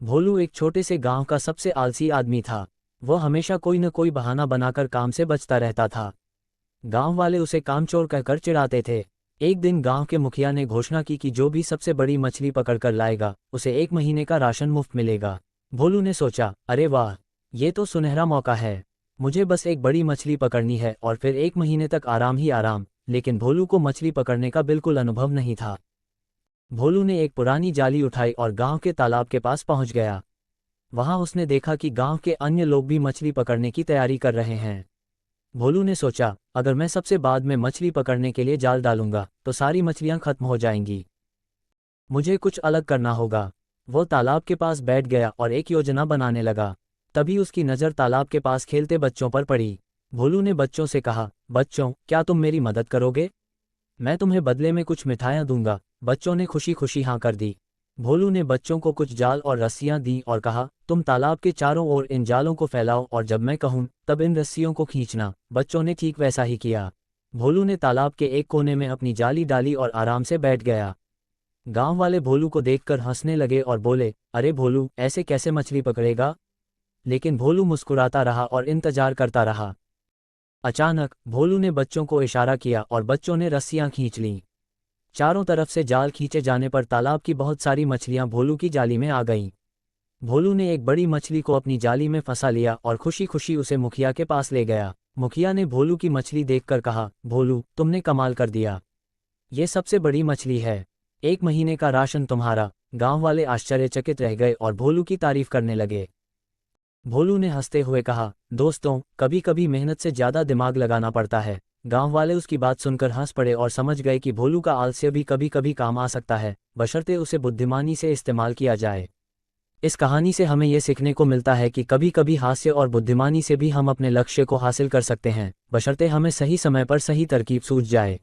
भोलू एक छोटे से गांव का सबसे आलसी आदमी था। वह हमेशा कोई न कोई बहाना बनाकर काम से बचता रहता था। गांव वाले उसे कामचोर कहकर चिढ़ाते थे। एक दिन गांव के मुखिया ने घोषणा की कि जो भी सबसे बड़ी मछली पकड़कर लाएगा उसे 1 महीने का राशन मुफ्त मिलेगा। भोलू ने सोचा, अरे वाह, ये तो सुनहरा मौका है। मुझे बस एक बड़ी मछली पकड़नी है और फिर 1 महीने तक आराम ही आराम। लेकिन भोलू को मछली पकड़ने का बिल्कुल अनुभव नहीं था। भोलू ने एक पुरानी जाली उठाई और गांव के तालाब के पास पहुंच गया। वहां उसने देखा कि गांव के अन्य लोग भी मछली पकड़ने की तैयारी कर रहे हैं। भोलू ने सोचा, अगर मैं सबसे बाद में मछली पकड़ने के लिए जाल डालूंगा तो सारी मछलियां खत्म हो जाएंगी। मुझे कुछ अलग करना होगा। वो तालाब के पास बैठ गया और एक योजना बनाने लगा। तभी उसकी नज़र तालाब के पास खेलते बच्चों पर पड़ी। भोलू ने बच्चों से कहा, बच्चों, क्या तुम मेरी मदद करोगे? मैं तुम्हें बदले में कुछ मिठाइयाँ दूंगा। बच्चों ने खुशी खुशी हाँ कर दी। भोलू ने बच्चों को कुछ जाल और रस्सियां दी और कहा, तुम तालाब के चारों ओर इन जालों को फैलाओ और जब मैं कहूं तब इन रस्सियों को खींचना। बच्चों ने ठीक वैसा ही किया। भोलू ने तालाब के एक कोने में अपनी जाली डाली और आराम से बैठ गया। गांव वाले भोलू को देखकर हंसने लगे और बोले, अरे भोलू, ऐसे कैसे मछली पकड़ेगा? लेकिन भोलू मुस्कुराता रहा और इंतजार करता रहा। अचानक भोलू ने बच्चों को इशारा किया और बच्चों ने रस्सियां खींच लीं। चारों तरफ से जाल खींचे जाने पर तालाब की बहुत सारी मछलियां भोलू की जाली में आ गईं। भोलू ने एक बड़ी मछली को अपनी जाली में फंसा लिया और खुशी खुशी उसे मुखिया के पास ले गया। मुखिया ने भोलू की मछली देखकर कहा, भोलू, तुमने कमाल कर दिया। ये सबसे बड़ी मछली है। 1 महीने का राशन तुम्हारा। गांव वाले आश्चर्यचकित रह गए और भोलू की तारीफ करने लगे। भोलू ने हंसते हुए कहा, दोस्तों, कभी कभी मेहनत से ज़्यादा दिमाग लगाना पड़ता है। गांव वाले उसकी बात सुनकर हंस पड़े और समझ गए कि भोलू का आलस्य भी कभी कभी काम आ सकता है, बशर्ते उसे बुद्धिमानी से इस्तेमाल किया जाए। इस कहानी से हमें यह सीखने को मिलता है कि कभी कभी हास्य और बुद्धिमानी से भी हम अपने लक्ष्य को हासिल कर सकते हैं, बशर्ते हमें सही समय पर सही तरकीब सूझ जाए।